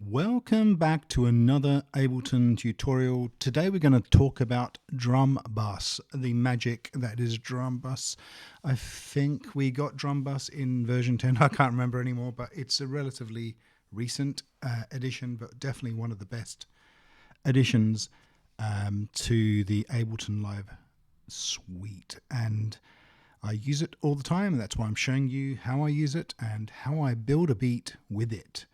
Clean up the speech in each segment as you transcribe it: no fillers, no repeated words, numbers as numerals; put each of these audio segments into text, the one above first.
Welcome back to another Ableton tutorial. Today we're going to talk about Drum Buss, the magic that is Drum Buss. I think we got Drum Buss in version 10. I can't remember anymore, but it's a relatively recent addition, but definitely one of the best additions to the Ableton Live suite. And I use it all the time, and that's why I'm showing you how I use it and how I build a beat with it.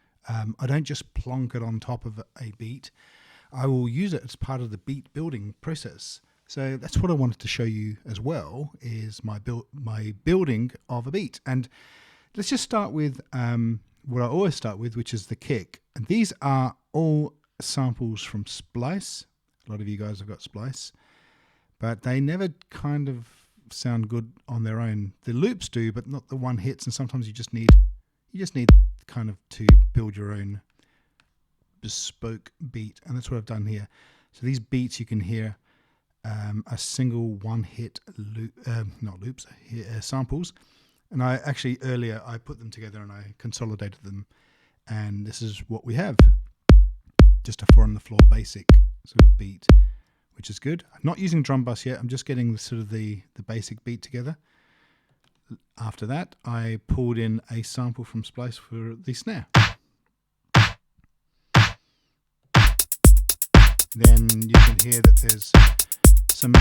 I don't just plonk it on top of a beat. I will use it as part of the beat building process. So that's what I wanted to show you as well, is my building of a beat. And let's just start with what I always start with, which is the kick. And these are all samples from Splice. A lot of you guys have got Splice, but they never kind of sound good on their own. The loops do, but not the one hits. And sometimes you just need kind of to build your own bespoke beat, and that's what I've done here. So these beats, you can hear a single one-hit loop, samples. And I actually earlier I put them together and I consolidated them, and this is what we have. Just a 4 on the floor basic sort of beat, which is good. I'm not using Drum Buss yet. I'm just getting the basic beat together. After that, I pulled in a sample from Splice for the snare. Then you can hear that there's some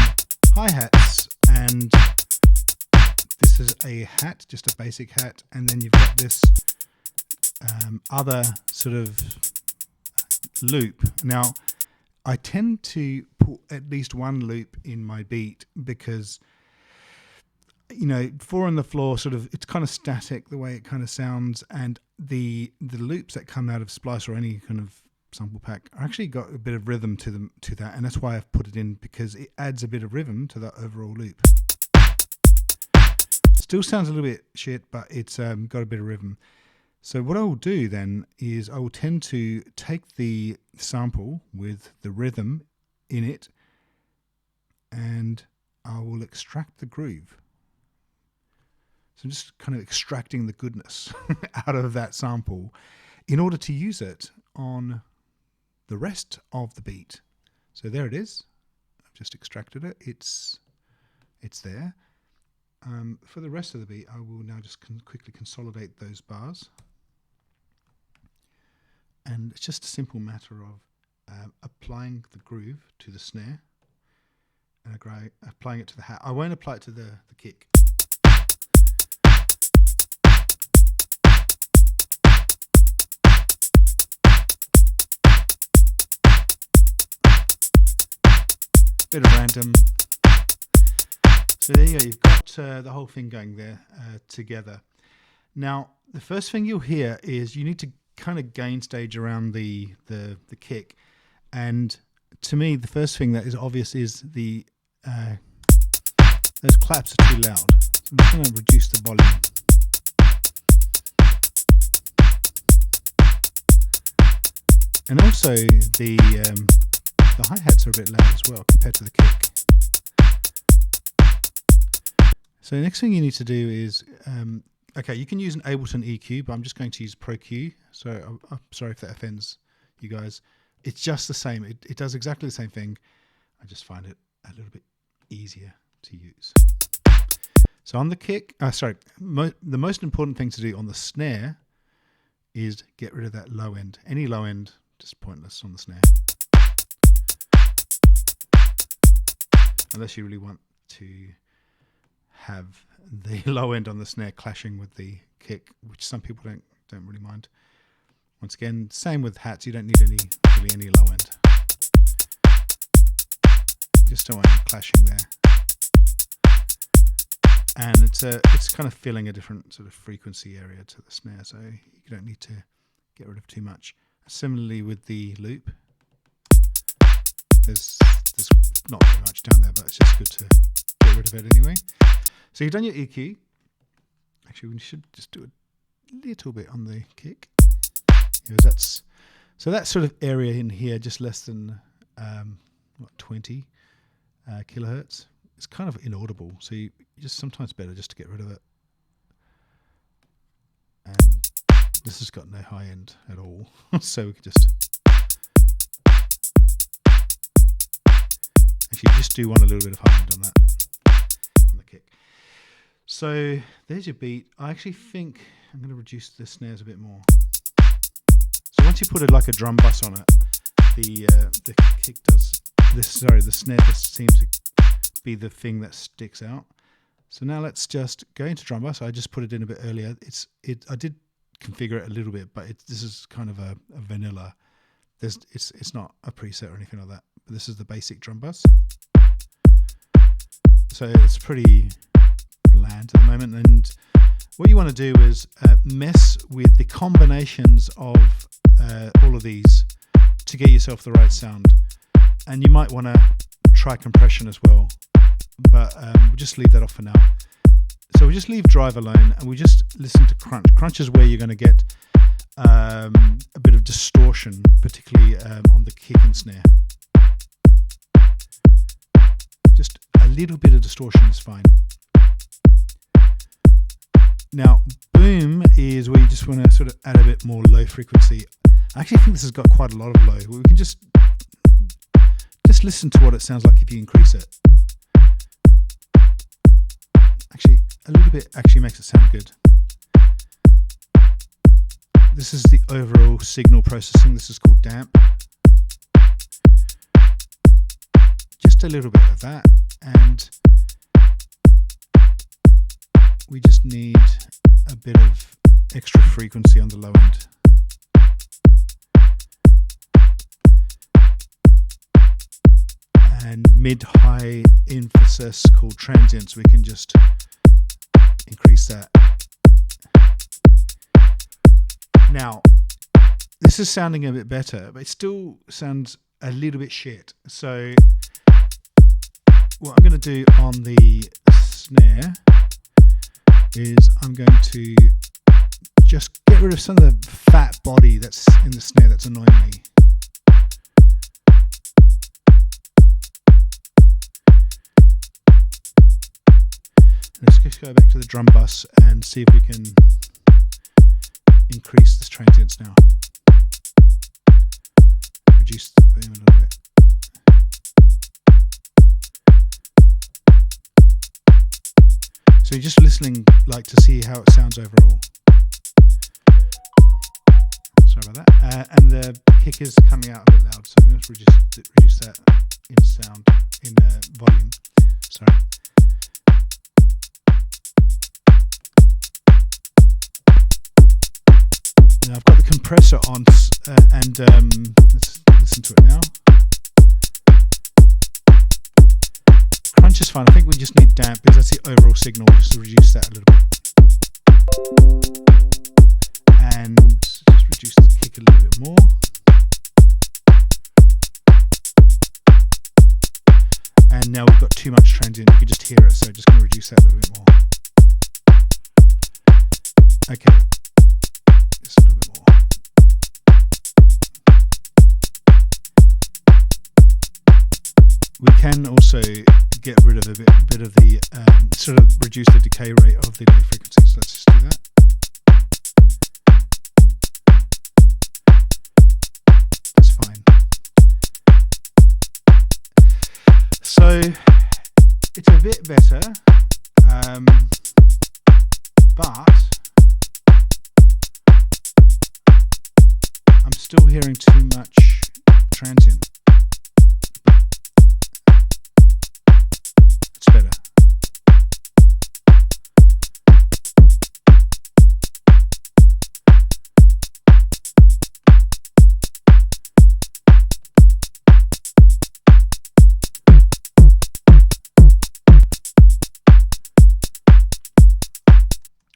hi-hats, and this is a hat, just a basic hat, and then you've got this other sort of loop. Now, I tend to put at least one loop in my beat because, you know, 4 on the floor it's kind of static the way it kind of sounds, and the loops that come out of Splice or any kind of sample pack are actually got a bit of rhythm to that, and that's why I've put it in, because it adds a bit of rhythm to that overall loop. Still sounds a little bit shit, but it's got a bit of rhythm. So what I will do then is I will tend to take the sample with the rhythm in it, and I will extract the groove. So I'm just kind of extracting the goodness out of that sample in order to use it on the rest of the beat. So there it is. I've just extracted it. It's there. For the rest of the beat, I will now just quickly consolidate those bars. And it's just a simple matter of applying the groove to the snare and applying it to the hat. I won't apply it to the kick. Bit of random. So there you go, you've got the whole thing going there together. Now, the first thing you'll hear is you need to kind of gain stage around the kick. And to me, the first thing that is obvious is those claps are too loud. So I'm just going to reduce the volume. And also the hi-hats are a bit loud as well compared to the kick. So the next thing you need to do is, okay, you can use an Ableton EQ, but I'm just going to use Pro Q. So I'm sorry if that offends you guys. It's just the same. It does exactly the same thing. I just find it a little bit easier to use. So on the kick, the most important thing to do on the snare is get rid of that low end. Any low end, just pointless on the snare. Unless you really want to have the low end on the snare clashing with the kick, which some people don't really mind. Once again, same with hats. You don't need really any low end. You just don't want it clashing there. And it's kind of filling a different sort of frequency area to the snare, so you don't need to get rid of too much. Similarly with the loop, there's not very much down there, but it's just good to get rid of it anyway. So you've done your EQ. Actually, we should just do a little bit on the kick. Yeah, so that sort of area in here, just less than 20 kilohertz. It's kind of inaudible, so you just sometimes better just to get rid of it. And This has got no high end at all. So we could just actually just do one a little bit of high end on that, on the kick. So there's your beat. I actually think I'm going to reduce the snares a bit more. So once you put like a drum bus on it, the kick does this. Sorry, the snare just seems to be the thing that sticks out. So now let's just go into drum bus. I just put it in a bit earlier. I did configure it a little bit, but this is kind of a vanilla. It's not a preset or anything like that. But this is the basic drum bus. So it's pretty bland at the moment, and what you want to do is mess with the combinations of all of these to get yourself the right sound. And you might want to try compression as well, but we'll just leave that off for now. So we just leave drive alone and we just listen to crunch. Crunch is where you're going to get a bit of distortion, particularly on the kick and snare. Just a little bit of distortion is fine. Now, boom is where you just want to sort of add a bit more low frequency. I actually think this has got quite a lot of low. We can just listen to what it sounds like if you increase it. Actually, a little bit actually makes it sound good. This is the overall signal processing. This is called damp. Just a little bit of that, and we just need a bit of extra frequency on the low end. And mid-high emphasis called transients, we can just increase that. Now, this is sounding a bit better, but it still sounds a little bit shit. So what I'm going to do on the snare is I'm going to just get rid of some of the fat body that's in the snare that's annoying me. Let's just go back to the drum bus and see if we can increase this transients now. Reduce the boom a little bit. So you're just listening like to see how it sounds overall. Sorry about that. And the kick is coming out a bit loud, so I'm going to reduce that in sound, in volume. Sorry. Now I've got the compressor on, and let's listen to it now. Crunch is fine. I think we just need damp because that's the overall signal. Just to reduce that a little bit, and just reduce the kick a little bit more. And now we've got too much transient. You can just hear it, so just going to reduce that a little bit more. Okay. Just a little bit more. We can also get rid of a bit of the sort of reduce the decay rate of the low frequencies. Let's just do that. That's fine. So it's a bit better, but I'm still hearing too much transient. It's better.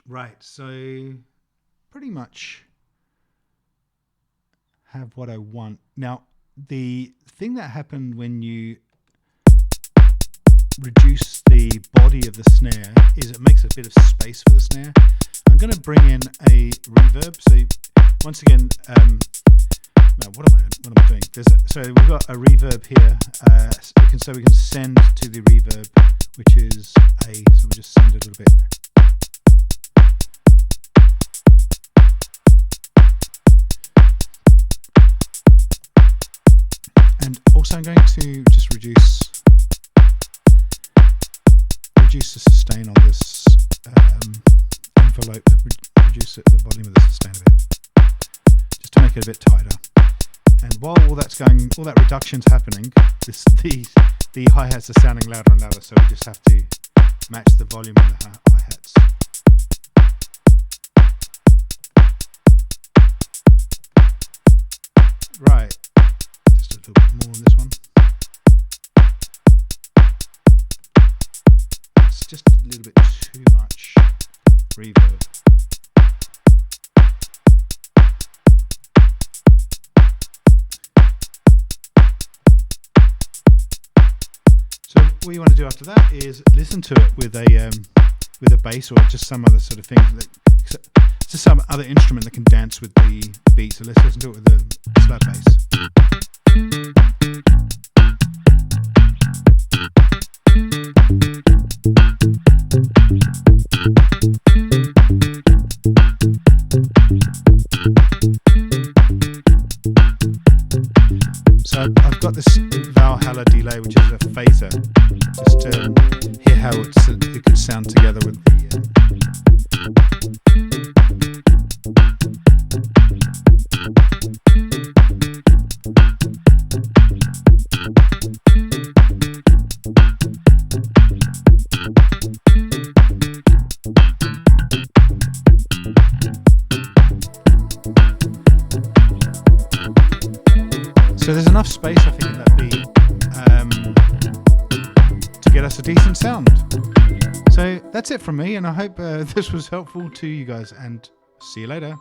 Right, so pretty much have what I want. Now, the thing that happened when you reduce the body of the snare is it makes a bit of space for the snare. I'm going to bring in a reverb. So once again, no, what am I doing? So we've got a reverb here. So we can send to the reverb, which is A. So we'll just send it a little bit. And also I'm going to just reduce the sustain on this envelope, reduce the volume of the sustain a bit, just to make it a bit tighter. And while all that reduction's happening, the hi-hats are sounding louder and louder, so we just have to match the volume in the hi-hats. Right, just a little bit more on this one. It's just a little bit too much reverb. So what you want to do after that is listen to it with a bass or just some other sort of thing, just some other instrument that can dance with the beat. So let's listen to it with a slap bass. So I've got this Valhalla delay, which is a phaser, just to hear how it could sound together with the. So there's enough space, I think, in that beat to get us a decent sound. So that's it from me, and I hope this was helpful to you guys, and see you later.